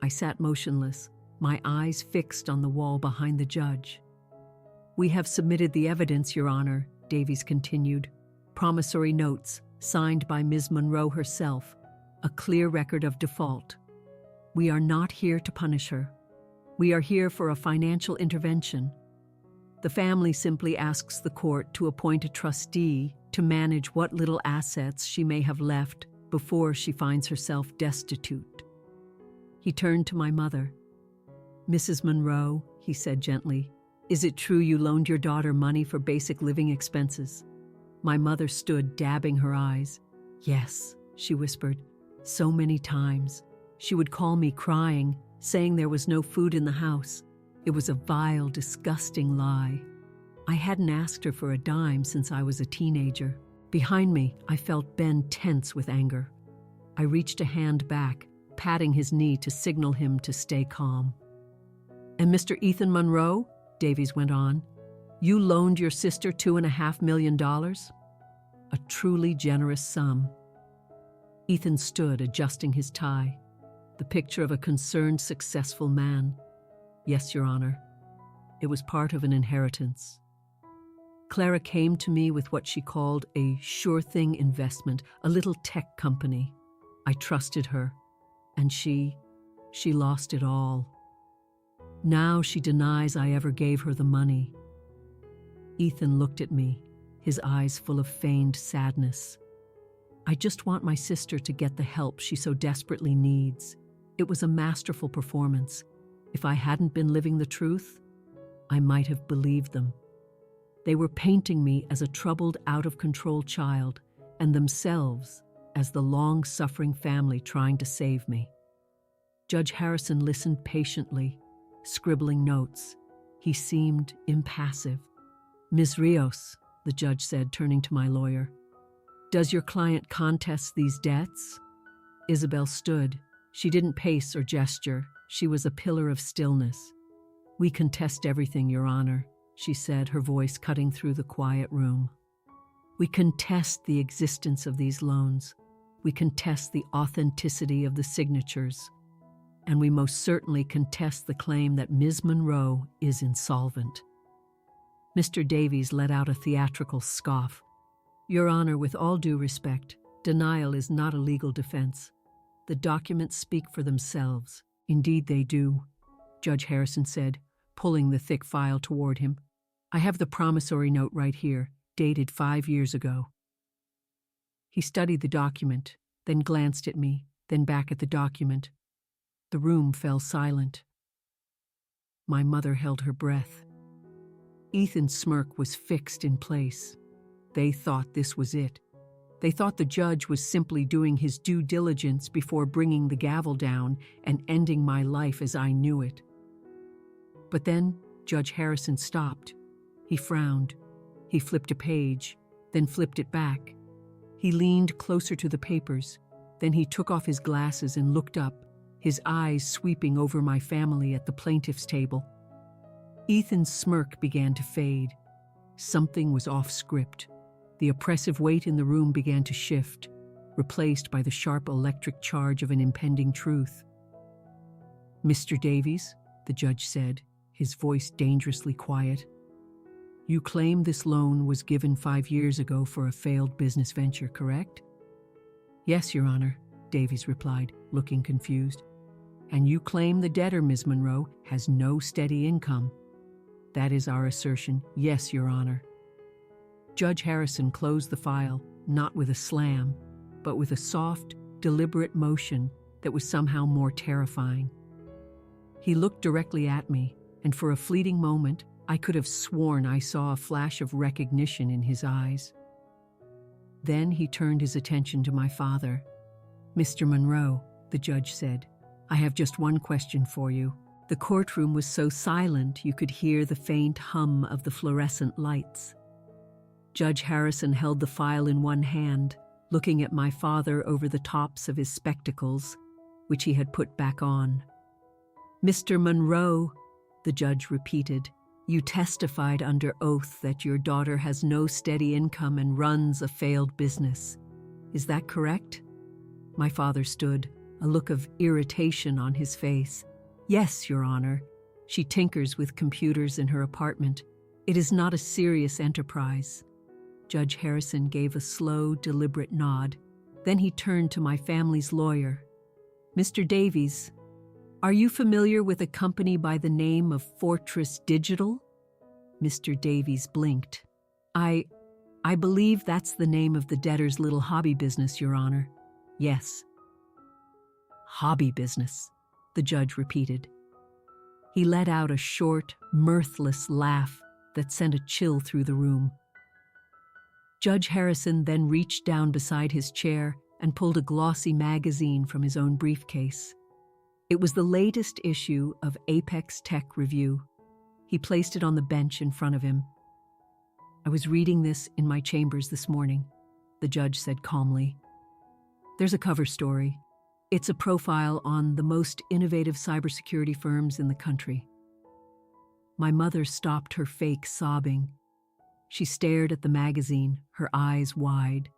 I sat motionless, my eyes fixed on the wall behind the judge. "We have submitted the evidence, Your Honor," Davies continued. "Promissory notes, signed by Ms. Monroe herself, a clear record of default. We are not here to punish her. We are here for a financial intervention. The family simply asks the court to appoint a trustee to manage what little assets she may have left before she finds herself destitute." He turned to my mother. "Mrs. Monroe," he said gently, "is it true you loaned your daughter money for basic living expenses?" My mother stood, dabbing her eyes. "Yes," she whispered. So many times. She would call me crying, saying there was no food in the house. It was a vile, disgusting lie. I hadn't asked her for a dime since I was a teenager. Behind me, I felt Ben tense with anger. I reached a hand back, patting his knee to signal him to stay calm. "And Mr. Ethan Monroe," Davies went on, "you loaned your sister $2.5 million? A truly generous sum." Ethan stood, adjusting his tie, the picture of a concerned, successful man. "Yes, Your Honor. It was part of an inheritance." Clara came to me with what she called a sure-thing investment, a little tech company. I trusted her, and she lost it all. Now she denies I ever gave her the money. Ethan looked at me, his eyes full of feigned sadness. "I just want my sister to get the help she so desperately needs." It was a masterful performance. If I hadn't been living the truth, I might have believed them. They were painting me as a troubled, out-of-control child, and themselves as the long-suffering family trying to save me. Judge Harrison listened patiently, scribbling notes. He seemed impassive. "Ms. Rios," the judge said, turning to my lawyer, "does your client contest these debts?" Isabel stood. She didn't pace or gesture. She was a pillar of stillness. "We contest everything, Your Honor," she said, her voice cutting through the quiet room. "We contest the existence of these loans. We contest the authenticity of the signatures. And we most certainly contest the claim that Ms. Monroe is insolvent." Mr. Davies let out a theatrical scoff. "Your Honor, with all due respect, denial is not a legal defense. The documents speak for themselves." "Indeed they do," Judge Harrison said, pulling the thick file toward him. "I have the promissory note right here, dated 5 years ago." He studied the document, then glanced at me, then back at the document. The room fell silent. My mother held her breath. Ethan's smirk was fixed in place. They thought this was it. They thought the judge was simply doing his due diligence before bringing the gavel down and ending my life as I knew it. But then Judge Harrison stopped. He frowned. He flipped a page, then flipped it back. He leaned closer to the papers. Then he took off his glasses and looked up, his eyes sweeping over my family at the plaintiff's table. Ethan's smirk began to fade. Something was off script. The oppressive weight in the room began to shift, replaced by the sharp electric charge of an impending truth. "Mr. Davies," the judge said, his voice dangerously quiet, "you claim this loan was given 5 years ago for a failed business venture, correct?" "Yes, Your Honor," Davies replied, looking confused. "And you claim the debtor, Ms. Monroe, has no steady income." "That is our assertion, yes, Your Honor." Judge Harrison closed the file, not with a slam, but with a soft, deliberate motion that was somehow more terrifying. He looked directly at me, and for a fleeting moment, I could have sworn I saw a flash of recognition in his eyes. Then he turned his attention to my father. "Mr. Monroe," the judge said, "I have just one question for you." The courtroom was so silent you could hear the faint hum of the fluorescent lights. Judge Harrison held the file in one hand, looking at my father over the tops of his spectacles, which he had put back on. "Mr. Monroe," the judge repeated, "you testified under oath that your daughter has no steady income and runs a failed business. Is that correct?" My father stood, a look of irritation on his face. "Yes, Your Honor. She tinkers with computers in her apartment. It is not a serious enterprise." Judge Harrison gave a slow, deliberate nod. Then he turned to my family's lawyer. "Mr. Davies, are you familiar with a company by the name of Fortress Digital?" Mr. Davies blinked. I believe that's the name of the debtor's little hobby business, Your Honor." "Yes." "Hobby business," the judge repeated. He let out a short, mirthless laugh that sent a chill through the room. Judge Harrison then reached down beside his chair, and pulled a glossy magazine from his own briefcase. It was the latest issue of Apex Tech Review. He placed it on the bench in front of him. "I was reading this in my chambers this morning," the judge said calmly. "There's a cover story. It's a profile on the most innovative cybersecurity firms in the country." My mother stopped her fake sobbing. She stared at the magazine, her eyes wide.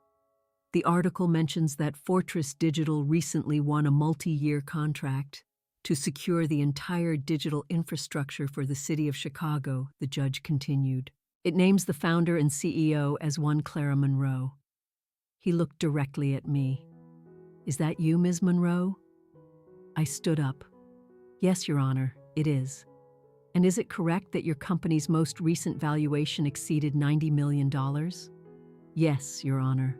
The article mentions that Fortress Digital recently won a multi-year contract to secure the entire digital infrastructure for the city of Chicago, the judge continued. It names the founder and CEO as one Clara Monroe. He looked directly at me. "Is that you, Ms. Monroe?" I stood up. "Yes, Your Honor, it is." "And is it correct that your company's most recent valuation exceeded $90 million? "Yes, Your Honor."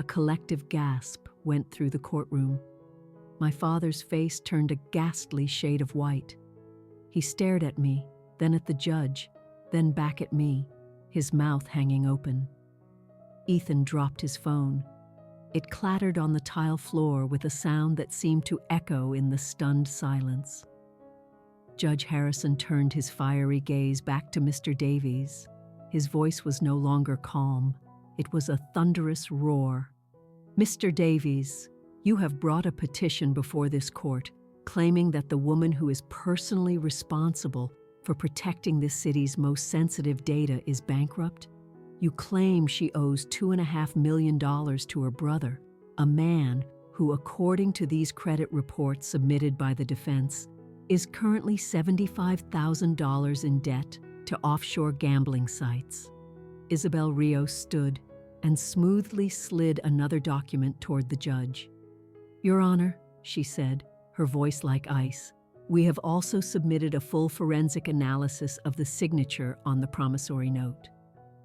A collective gasp went through the courtroom. My father's face turned a ghastly shade of white. He stared at me, then at the judge, then back at me, his mouth hanging open. Ethan dropped his phone. It clattered on the tile floor with a sound that seemed to echo in the stunned silence. Judge Harrison turned his fiery gaze back to Mr. Davies. His voice was no longer calm. It was a thunderous roar. "Mr. Davies, you have brought a petition before this court, claiming that the woman who is personally responsible for protecting this city's most sensitive data is bankrupt. You claim she owes $2.5 million to her brother, a man who, according to these credit reports submitted by the defense, is currently $75,000 in debt to offshore gambling sites." Isabel Rios stood and smoothly slid another document toward the judge. "Your Honor," she said, her voice like ice, "we have also submitted a full forensic analysis of the signature on the promissory note.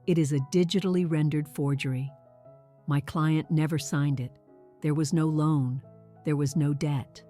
It is a digitally rendered forgery. My client never signed it. There was no loan. There was no debt.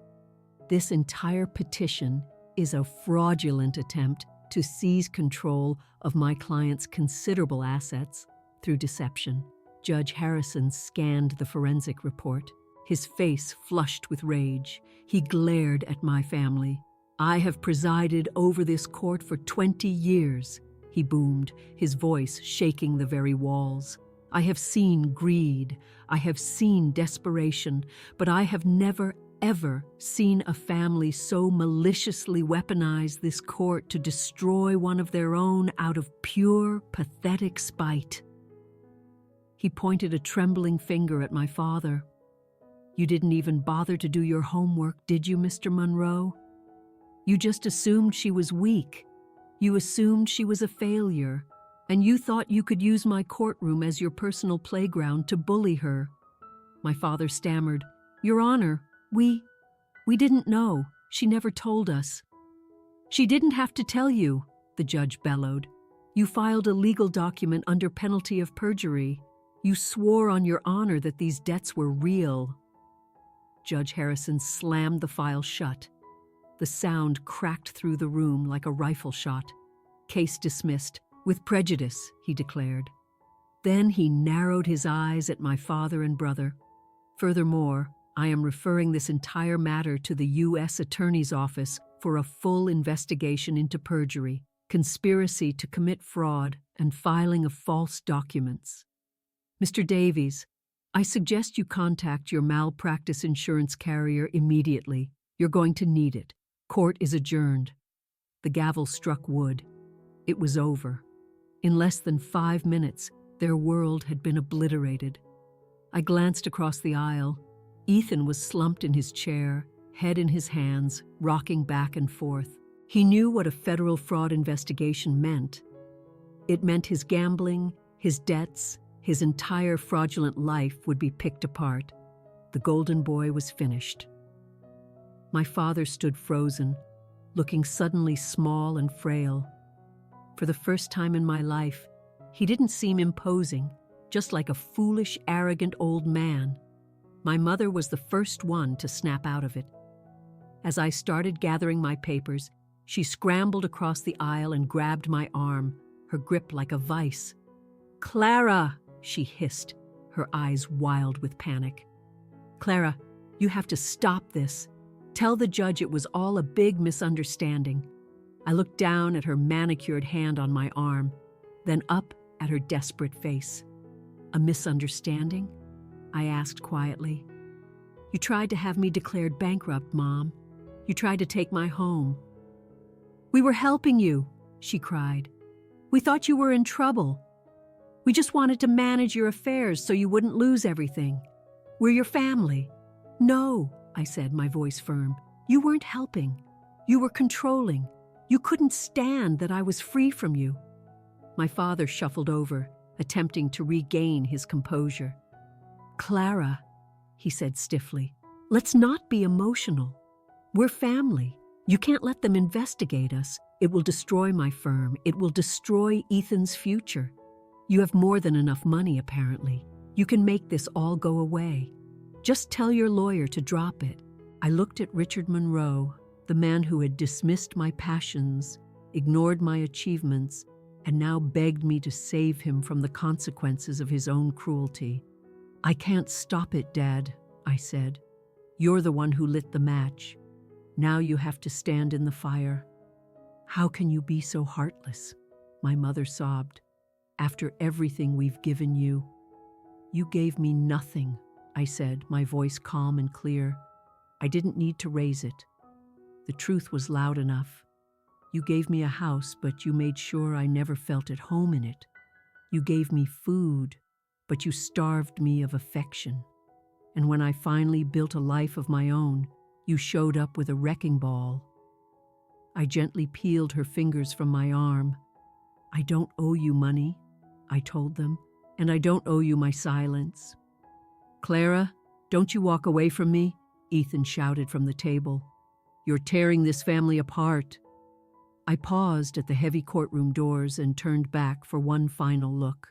This entire petition is a fraudulent attempt to seize control of my client's considerable assets through deception." Judge Harrison scanned the forensic report. His face flushed with rage. He glared at my family. "I have presided over this court for 20 years, he boomed, his voice shaking the very walls. "I have seen greed. I have seen desperation, but I have never, ever seen a family so maliciously weaponize this court to destroy one of their own out of pure, pathetic spite." He pointed a trembling finger at my father. "You didn't even bother to do your homework, did you, Mr. Monroe? You just assumed she was weak. You assumed she was a failure, and you thought you could use my courtroom as your personal playground to bully her." My father stammered, "Your Honor, we didn't know. She never told us." "She didn't have to tell you," the judge bellowed. "You filed a legal document under penalty of perjury. You swore on your honor that these debts were real." Judge Harrison slammed the file shut. The sound cracked through the room like a rifle shot. "Case dismissed, with prejudice," he declared. Then he narrowed his eyes at my father and brother. "Furthermore, I am referring this entire matter to the U.S. Attorney's Office for a full investigation into perjury, conspiracy to commit fraud, and filing of false documents. Mr. Davies, I suggest you contact your malpractice insurance carrier immediately. You're going to need it. Court is adjourned." The gavel struck wood. It was over. In less than 5 minutes, their world had been obliterated. I glanced across the aisle. Ethan was slumped in his chair, head in his hands, rocking back and forth. He knew what a federal fraud investigation meant. It meant his gambling, his debts, his entire fraudulent life would be picked apart. The golden boy was finished. My father stood frozen, looking suddenly small and frail. For the first time in my life, he didn't seem imposing, just like a foolish, arrogant old man. My mother was the first one to snap out of it. As I started gathering my papers, she scrambled across the aisle and grabbed my arm, her grip like a vice. "Clara!" she hissed, her eyes wild with panic. Clara, you have to stop this. Tell the judge it was all a big misunderstanding. I looked down at her manicured hand on my arm, then up at her desperate face. A misunderstanding? I asked quietly. You tried to have me declared bankrupt, Mom. You tried to take my home. We were helping you, she cried. We thought you were in trouble. We just wanted to manage your affairs so you wouldn't lose everything. We're your family. No, I said, my voice firm. You weren't helping. You were controlling. You couldn't stand that I was free from you. My father shuffled over, attempting to regain his composure. Clara, he said stiffly, let's not be emotional. We're family. You can't let them investigate us. It will destroy my firm. It will destroy Ethan's future. You have more than enough money, apparently. You can make this all go away. Just tell your lawyer to drop it. I looked at Richard Monroe, the man who had dismissed my passions, ignored my achievements, and now begged me to save him from the consequences of his own cruelty. I can't stop it, Dad, I said. You're the one who lit the match. Now you have to stand in the fire. How can you be so heartless? My mother sobbed. After everything we've given you. You gave me nothing, I said, my voice calm and clear. I didn't need to raise it. The truth was loud enough. You gave me a house, but you made sure I never felt at home in it. You gave me food, but you starved me of affection. And when I finally built a life of my own, you showed up with a wrecking ball. I gently peeled her fingers from my arm. I don't owe you money, I told them, and I don't owe you my silence. Clara, don't you walk away from me, Ethan shouted from the table. You're tearing this family apart. I paused at the heavy courtroom doors and turned back for one final look.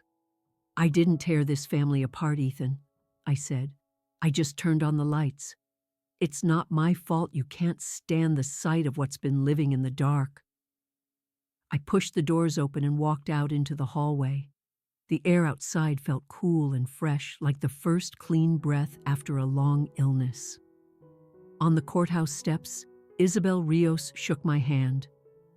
I didn't tear this family apart, Ethan, I said. I just turned on the lights. It's not my fault you can't stand the sight of what's been living in the dark. I pushed the doors open and walked out into the hallway. The air outside felt cool and fresh, like the first clean breath after a long illness. On the courthouse steps, Isabel Rios shook my hand.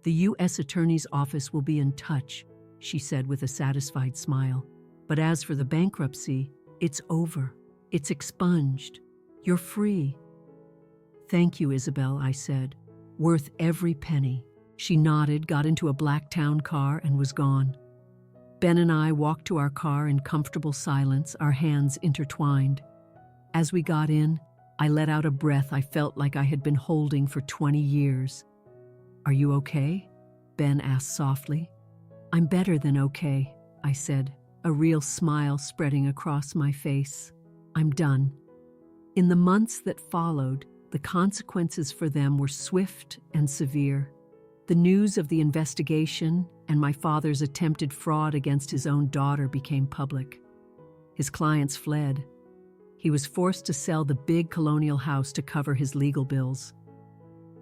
The U.S. Attorney's Office will be in touch, she said with a satisfied smile. But as for the bankruptcy, it's over. It's expunged. You're free. Thank you, Isabel, I said. Worth every penny. She nodded, got into a black town car, and was gone. Ben and I walked to our car in comfortable silence, our hands intertwined. As we got in, I let out a breath I felt like I had been holding for 20 years. Are you okay? Ben asked softly. I'm better than okay, I said, a real smile spreading across my face. I'm done. In the months that followed, the consequences for them were swift and severe. The news of the investigation and my father's attempted fraud against his own daughter became public. His clients fled. He was forced to sell the big colonial house to cover his legal bills.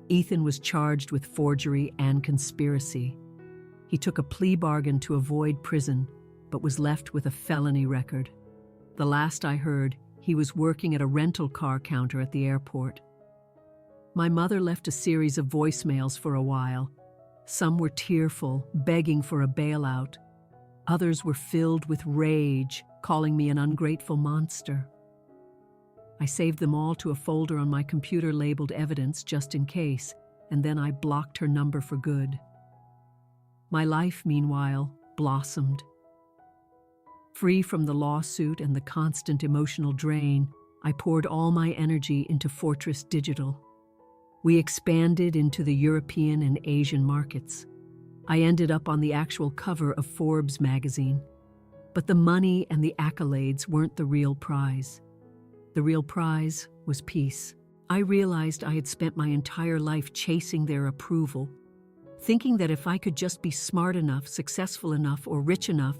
Ethan was charged with forgery and conspiracy. He took a plea bargain to avoid prison, but was left with a felony record. The last I heard, he was working at a rental car counter at the airport. My mother left a series of voicemails for a while. Some were tearful, begging for a bailout. Others were filled with rage, calling me an ungrateful monster. I saved them all to a folder on my computer labeled evidence just in case, and then I blocked her number for good. My life, meanwhile, blossomed. Free from the lawsuit and the constant emotional drain, I poured all my energy into Fortress Digital. We expanded into the European and Asian markets. I ended up on the actual cover of Forbes magazine. But the money and the accolades weren't the real prize. The real prize was peace. I realized I had spent my entire life chasing their approval, thinking that if I could just be smart enough, successful enough, or rich enough,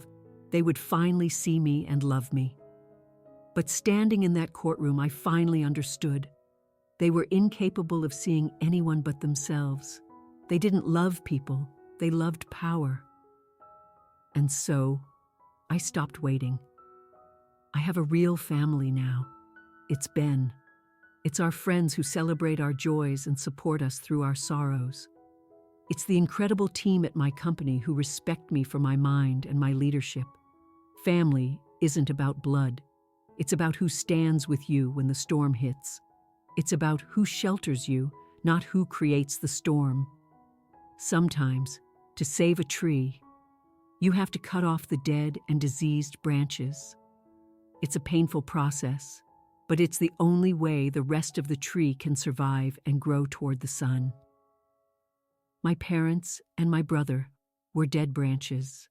they would finally see me and love me. But standing in that courtroom, I finally understood. They were incapable of seeing anyone but themselves. They didn't love people, they loved power. And so, I stopped waiting. I have a real family now. It's Ben. It's our friends who celebrate our joys and support us through our sorrows. It's the incredible team at my company who respect me for my mind and my leadership. Family isn't about blood. It's about who stands with you when the storm hits. It's about who shelters you, not who creates the storm. Sometimes, to save a tree, you have to cut off the dead and diseased branches. It's a painful process, but it's the only way the rest of the tree can survive and grow toward the sun. My parents and my brother were dead branches.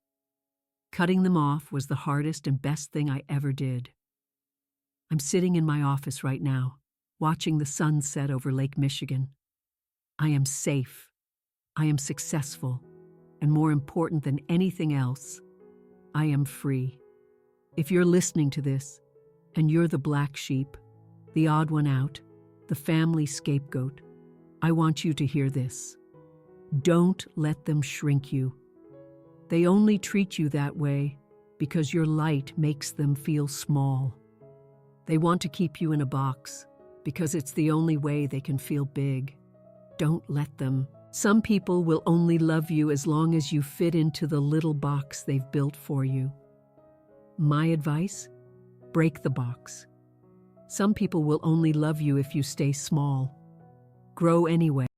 Cutting them off was the hardest and best thing I ever did. I'm sitting in my office right now, watching the sun set over Lake Michigan. I am safe. I am successful. And more important than anything else, I am free. If you're listening to this, and you're the black sheep, the odd one out, the family scapegoat, I want you to hear this. Don't let them shrink you. They only treat you that way because your light makes them feel small. They want to keep you in a box because it's the only way they can feel big. Don't let them. Some people will only love you as long as you fit into the little box they've built for you. My advice? Break the box. Some people will only love you if you stay small. Grow anyway.